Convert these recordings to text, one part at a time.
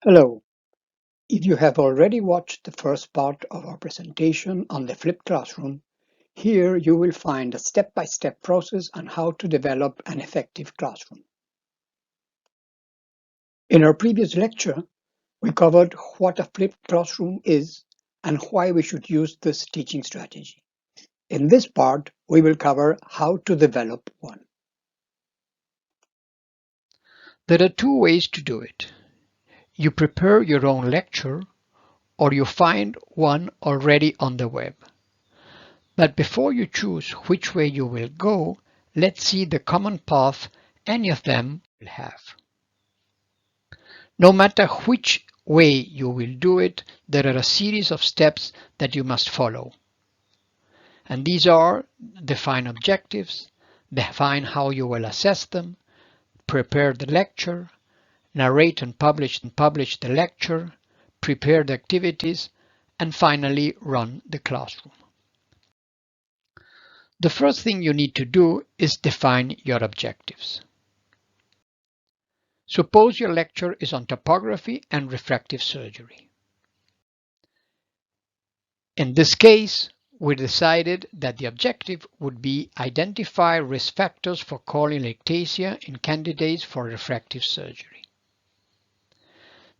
Hello. If you have already watched the first part of our presentation on the flipped classroom, here you will find a step-by-step process on how to develop an effective classroom. In our previous lecture, we covered what a flipped classroom is and why we should use this teaching strategy. In this part, we will cover how to develop one. There are two ways to do it. You prepare your own lecture or you find one already on the web. But before you choose which way you will go, let's see the common path any of them will have. No matter which way you will do it, there are a series of steps that you must follow. And these are: define objectives, define how you will assess them, prepare the lecture, narrate and publish the lecture, prepare the activities, and finally run the classroom. The first thing you need to do is define your objectives. Suppose your lecture is on topography and refractive surgery. In this case, we decided that the objective would be identify risk factors for corneal ectasia in candidates for refractive surgery.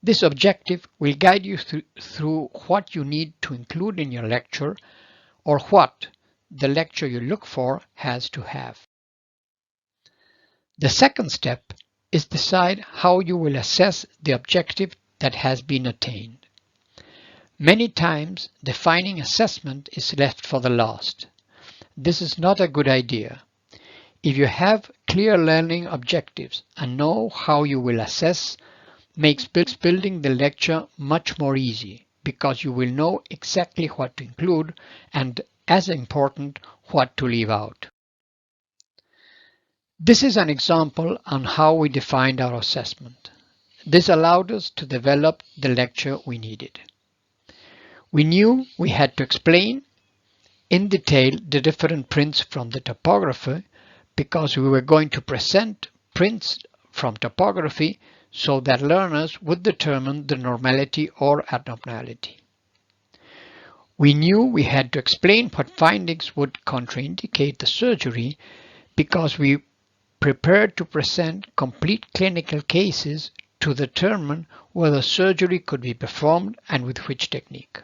This objective will guide you through what you need to include in your lecture or what the lecture you look for has to have. The second step is decide how you will assess the objective that has been attained. Many times, defining assessment is left for the last. This is not a good idea. If you have clear learning objectives and know how you will assess, makes building the lecture much more easy because you will know exactly what to include and, as important, what to leave out. This is an example on how we defined our assessment. This allowed us to develop the lecture we needed. We knew we had to explain in detail the different prints from the topography because we were going to present prints from topography so that learners would determine the normality or abnormality. We knew we had to explain what findings would contraindicate the surgery because we prepared to present complete clinical cases to determine whether surgery could be performed and with which technique.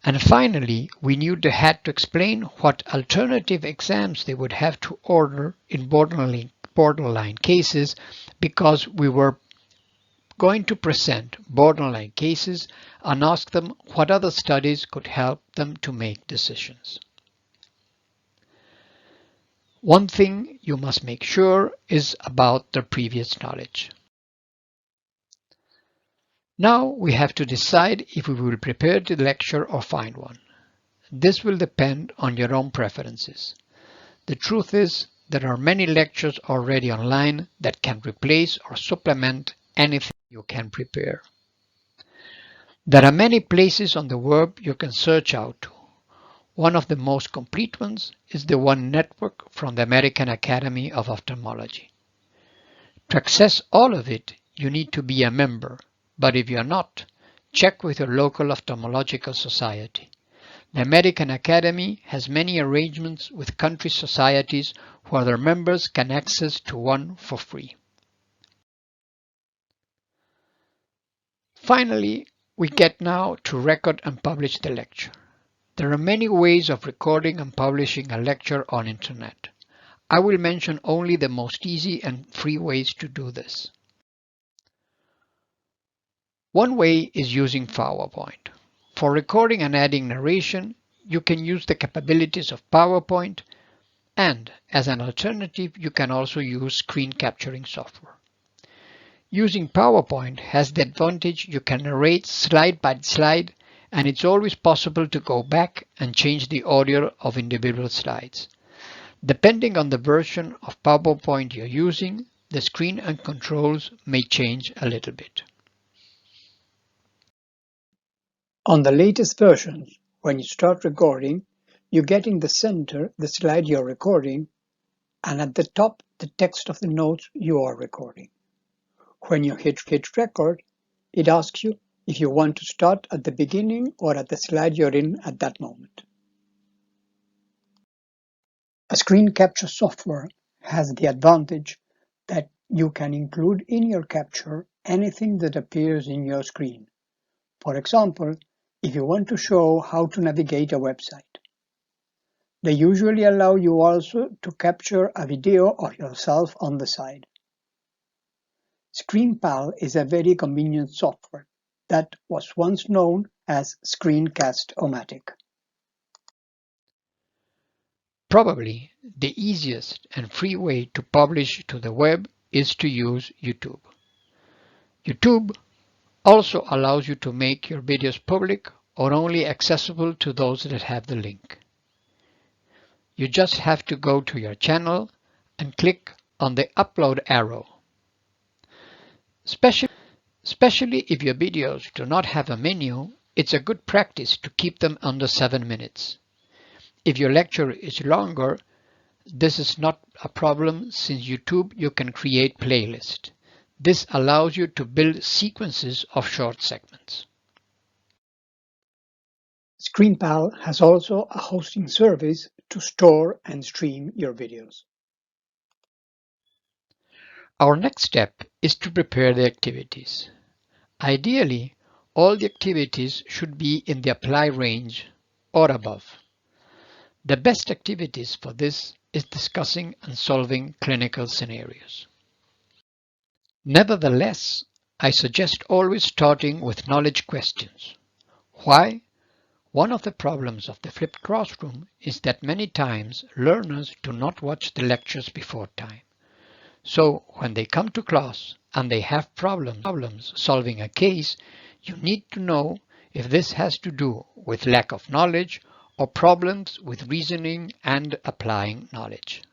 And finally, we knew they had to explain what alternative exams they would have to order in borderline cases because we were going to present borderline cases and ask them what other studies could help them to make decisions. One thing you must make sure is about their previous knowledge. Now we have to decide if we will prepare the lecture or find one. This will depend on your own preferences. The truth is, there are many lectures already online that can replace or supplement anything you can prepare. There are many places on the web you can search out to. One of the most complete ones is the One Network from the American Academy of Ophthalmology. To access all of it, you need to be a member, but if you're not, check with your local ophthalmological society. The American Academy has many arrangements with country societies where their members can access to one for free. Finally, we get now to record and publish the lecture. There are many ways of recording and publishing a lecture on internet. I will mention only the most easy and free ways to do this. One way is using PowerPoint. For recording and adding narration, you can use the capabilities of PowerPoint, and as an alternative, you can also use screen capturing software. Using PowerPoint has the advantage you can narrate slide by slide, and it's always possible to go back and change the order of individual slides. Depending on the version of PowerPoint you're using, the screen and controls may change a little bit. On the latest versions, when you start recording, you get in the center the slide you're recording, and at the top the text of the notes you are recording. When you hit record, it asks you if you want to start at the beginning or at the slide you're in at that moment. A screen capture software has the advantage that you can include in your capture anything that appears in your screen. For example, if you want to show how to navigate a website. They usually allow you also to capture a video of yourself on the side. ScreenPal is a very convenient software that was once known as Screencast-O-Matic. Probably the easiest and free way to publish to the web is to use YouTube. YouTube also allows you to make your videos public or only accessible to those that have the link. You just have to go to your channel and click on the upload arrow. Especially if your videos do not have a menu, it's a good practice to keep them under 7 minutes. If your lecture is longer, this is not a problem since YouTube you can create playlists. This allows you to build sequences of short segments. ScreenPal has also a hosting service to store and stream your videos. Our next step is to prepare the activities. Ideally, all the activities should be in the apply range or above. The best activities for this is discussing and solving clinical scenarios. Nevertheless, I suggest always starting with knowledge questions. Why? One of the problems of the flipped classroom is that many times learners do not watch the lectures before time. So when they come to class and they have problems solving a case, you need to know if this has to do with lack of knowledge or problems with reasoning and applying knowledge.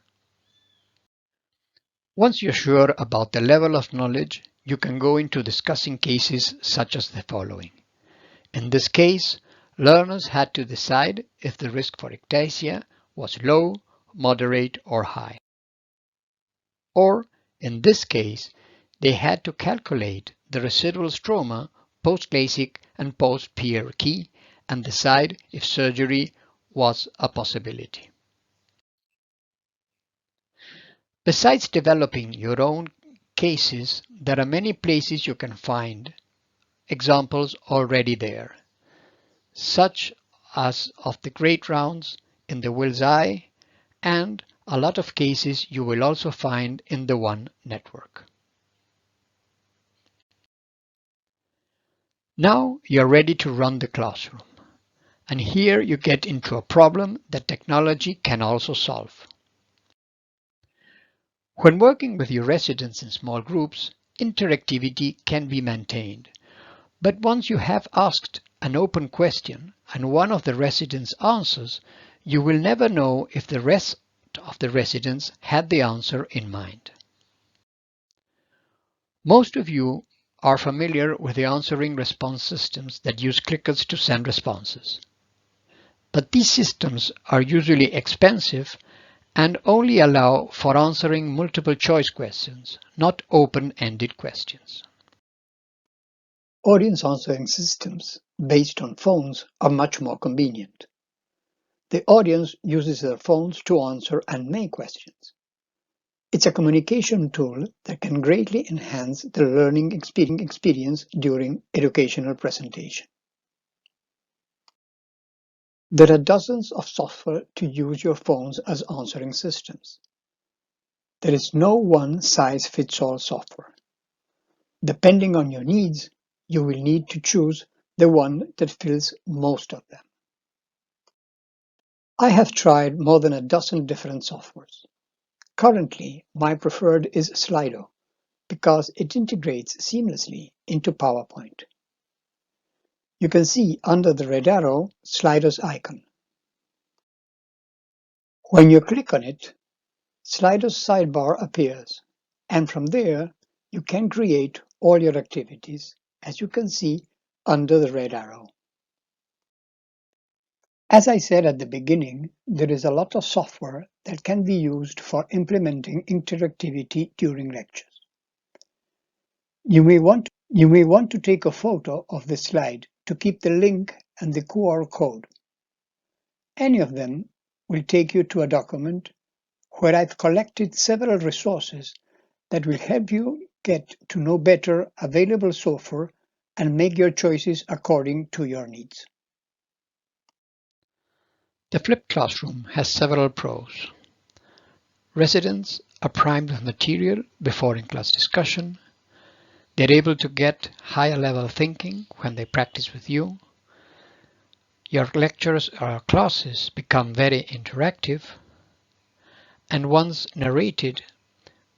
Once you're sure about the level of knowledge, you can go into discussing cases such as the following. In this case, learners had to decide if the risk for ectasia was low, moderate, or high. Or, in this case, they had to calculate the residual stroma post-LASIK and post-PRK and decide if surgery was a possibility. Besides developing your own cases, there are many places you can find examples already there, such as of the great rounds in the Will's Eye, and a lot of cases you will also find in the One network. Now you're ready to run the classroom, and here you get into a problem that technology can also solve. When working with your residents in small groups, interactivity can be maintained. But once you have asked an open question and one of the residents answers, you will never know if the rest of the residents had the answer in mind. Most of you are familiar with the answering response systems that use clickers to send responses. But these systems are usually expensive and only allow for answering multiple choice questions, not open-ended questions. Audience answering systems based on phones are much more convenient. The audience uses their phones to answer and make questions. It's a communication tool that can greatly enhance the learning experience during educational presentation. There are dozens of software to use your phones as answering systems. There is no one-size-fits-all software. Depending on your needs, you will need to choose the one that fills most of them. I have tried more than a dozen different softwares. Currently, my preferred is Slido because it integrates seamlessly into PowerPoint. You can see under the red arrow Slido's icon. When you click on it, Slido's sidebar appears, and from there you can create all your activities, as you can see under the red arrow. As I said at the beginning, there is a lot of software that can be used for implementing interactivity during lectures. You may want to take a photo of the slide to keep the link and the QR code. Any of them will take you to a document where I've collected several resources that will help you get to know better available software and make your choices according to your needs. The flipped classroom has several pros. Residents are primed with material before in-class discussion. They're able to get higher level thinking when they practice with you. Your lectures or classes become very interactive. And once narrated,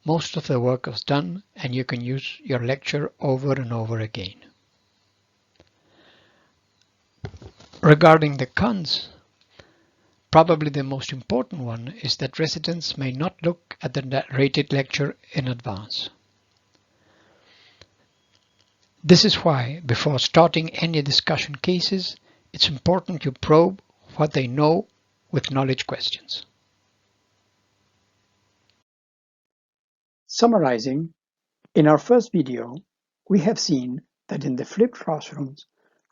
most of the work is done and you can use your lecture over and over again. Regarding the cons, probably the most important one is that residents may not look at the narrated lecture in advance. This is why, before starting any discussion cases, it's important you probe what they know with knowledge questions. Summarizing, in our first video, we have seen that in the flipped classrooms,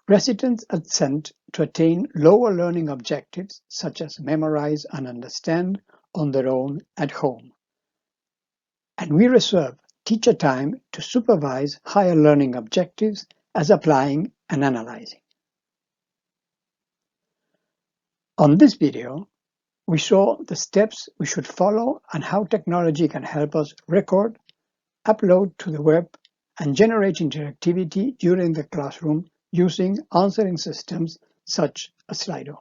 residents are sent to attain lower learning objectives such as memorize and understand on their own at home. And we reserve teacher time to supervise higher learning objectives as applying and analyzing. On this video, we saw the steps we should follow and how technology can help us record, upload to the web, and generate interactivity during the classroom using answering systems such as Slido.